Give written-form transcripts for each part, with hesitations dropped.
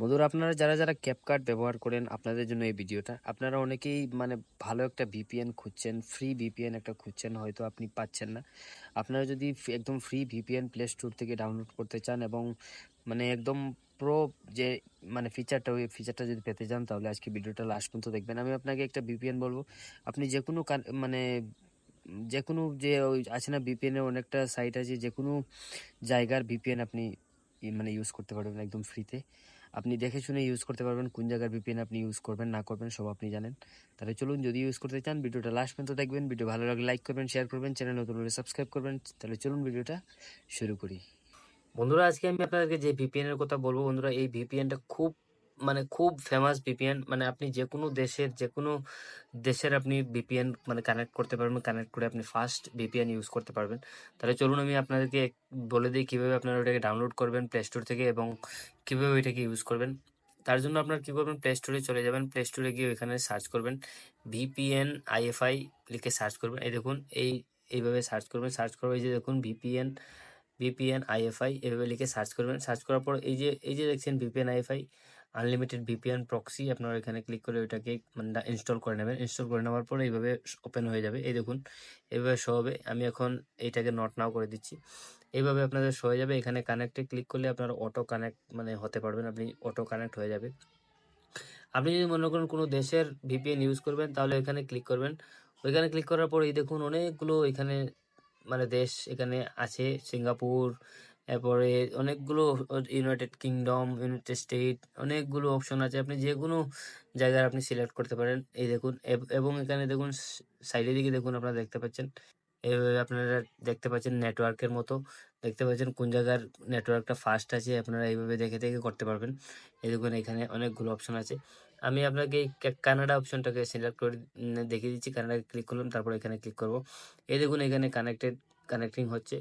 বন্ধুরা, আপনারা যারা ক্যাপকাট ব্যবহার করেন, আপনাদের জন্য এই ভিডিওটা। আপনারা অনেকেই ভালো একটা ভিপিএন খুঁজছেন, ফ্রি ভিপিএন একটা খুঁজছেন, হয়তো আপনি পাচ্ছেন না। আপনারা যদি একদম ফ্রি ভিপিএন প্লে স্টোর থেকে ডাউনলোড করতে চান এবং একদম প্রো যে ফিচারটা, ওই ফিচারটা যদি পেতে চান, তাহলে আজকে ভিডিওটা লাস্ট পর্যন্ত দেখবেন। আমি আপনাকে একটা ভিপিএন বলবো। আপনি যে কোনো যে কোনো যে ওই আছে না, ভিপিএন এর অনেকটা সাইট আছে, যে কোনো জায়গার ভিপিএন আপনি ইউজ করতে পারবেন একদম ফ্রিতে। আপনি দেখে শুনে ইউজ করতে পারবেন, কোন জায়গার ভিপিএন আপনি ইউজ করবেন না করবেন সব আপনি জানেন। তাহলে চলুন, যদি ইউজ করতে চান ভিডিওটা লাস্ট পর্যন্ত দেখবেন। ভিডিও ভালো লাগলে লাইক করবেন, শেয়ার করবেন, চ্যানেল নতুন হলে সাবস্ক্রাইব করবেন। তাহলে চলুন ভিডিওটা শুরু করি। বন্ধুরা, আজকে আমি আপনাদেরকে যে ভিপিএন এর কথা বলবো, বন্ধুরা এই ভিপিএনটা খুব ফেমাস ভিপিএন। আপনি যে কোনো দেশের আপনি ভিপিএন কানেক্ট করতে পারবেন, কানেক্ট করে আপনি ফাস্ট ভিপিএন ইউজ করতে পারবেন। তাহলে চলুন আমি আপনাদেরকে বলে দিই কিভাবে আপনারা ওটাকে ডাউনলোড করবেন প্লে স্টোর থেকে এবং কিভাবে ওইটাকে ইউজ করবেন। তার জন্য আপনারা কি করবেন, প্লে স্টোরে চলে যাবেন। প্লে স্টোরে গিয়ে ওইখানে সার্চ করবেন ভিপিএন আইএফআই লিখে সার্চ করবেন। এই দেখুন, এইভাবে সার্চ করবেন। সার্চ করবে, এই যে দেখুন ভিপিএন আইএফআই এভাবে লিখে সার্চ করবেন। সার্চ করার পর এই যে দেখছেন ভিপিএন আইএফআই আনলিমিটেড ভিপিএন প্রক্সি, আপনারা এখানে ক্লিক করে ওইটাকে ইনস্টল করে নেবেন। ইনস্টল করে নেওয়ার পর এইভাবে ওপেন হয়ে যাবে। এই দেখুন, এইভাবে শো হবে। আমি এখন এইটাকে নট নাও করে দিচ্ছি। এইভাবে আপনাদের শো হয়ে যাবে। এখানে কানেক্টে ক্লিক করলে আপনারা অটো কানেক্ট হতে পারবেন, আপনি অটো কানেক্ট হয়ে যাবে। আপনি যদি মনে করেন কোনো দেশের ভিপিএন ইউজ করবেন, তাহলে এখানে ক্লিক করবেন। ওইখানে ক্লিক করার পর এই দেখুন অনেকগুলো এখানে দেশ এখানে আছে, সিঙ্গাপুর, এরপরে অনেকগুলো ইউনাইটেড কিংডম, ইউনাইটেড স্টেট, অনেকগুলো অপশন আছে। আপনি যে কোনো জায়গার আপনি সিলেক্ট করতে পারেন। এই দেখুন, এবং এখানে দেখুন সাইডের দিকে দেখুন, আপনারা দেখতে পাচ্ছেন, এভাবে আপনারা দেখতে পাচ্ছেন নেটওয়ার্কের মতো দেখতে পাচ্ছেন কোন জায়গার নেটওয়ার্কটা ফাস্ট আছে, আপনারা এইভাবে দেখে দেখে করতে পারবেন। এই দেখুন, এখানে অনেকগুলো অপশন আছে। আমি আপনাকে এই কানাডা অপশনটাকে সিলেক্ট করে দেখিয়ে দিচ্ছি। কানাডাকে ক্লিক করলাম, তারপর এখানে ক্লিক করব। এই দেখুন, এখানে কানেক্টিং হচ্ছে,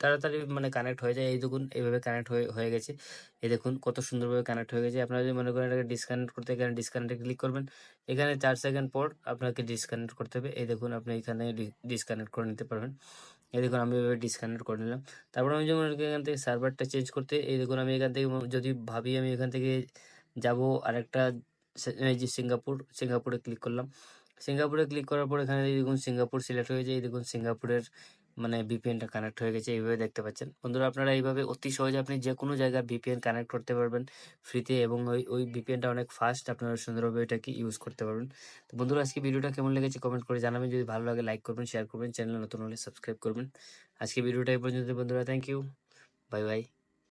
তাড়াতাড়ি কানেক্ট হয়ে যায়। এই দেখুন, এইভাবে কানেক্ট হয়ে গেছে। এই দেখুন কত সুন্দরভাবে কানেক্ট হয়ে গেছে। আপনারা যদি মনে করেন এটাকে ডিসকানেক্ট করতে, এখানে ডিসকানেক্টে ক্লিক করবেন। এখানে 4 সেকেন্ড পর আপনাকে ডিসকানেক্ট করতে হবে। এই দেখুন, আপনি এখানে ডিসকানেক্ট করে নিতে পারবেন। এই দেখুন, আমি এভাবে ডিসকানেক্ট করে নিলাম। তারপর আমি যেমন এখান থেকে সার্ভারটা চেঞ্জ করতে, এই দেখুন আমি এখান থেকে যদি ভাবি আমি এখান থেকে যাব আরেকটা এই যে সিঙ্গাপুরে ক্লিক করলাম। সিঙ্গাপুরে ক্লিক করার পর এখানে এই দেখুন সিঙ্গাপুর সিলেক্ট হয়ে যায়। এই দেখুন সিঙ্গাপুরের ভিপিএনটা কানেক্ট হয়ে গেছে, এইভাবে দেখতে পাচ্ছেন। বন্ধুরা, আপনারা এইভাবে অতি সহজে আপনি যে কোনো জায়গার ভিপিএন কানেক্ট করতে পারবেন ফ্রিতে, এবং ওই ভিপিএনটা অনেক ফাস্ট, আপনারা সুন্দরভাবে এটাকে ইউজ করতে পারবেন। তো বন্ধুরা, আজকে ভিডিওটা কেমন লেগেছে কমেন্ট করে জানাবেন। যদি ভালো লাগে লাইক করবেন, শেয়ার করবেন, চ্যানেল নতুন হলে সাবস্ক্রাইব করবেন। আজকে ভিডিওটা এই পর্যন্ত বন্ধুরা, থ্যাংক ইউ, বাই বাই।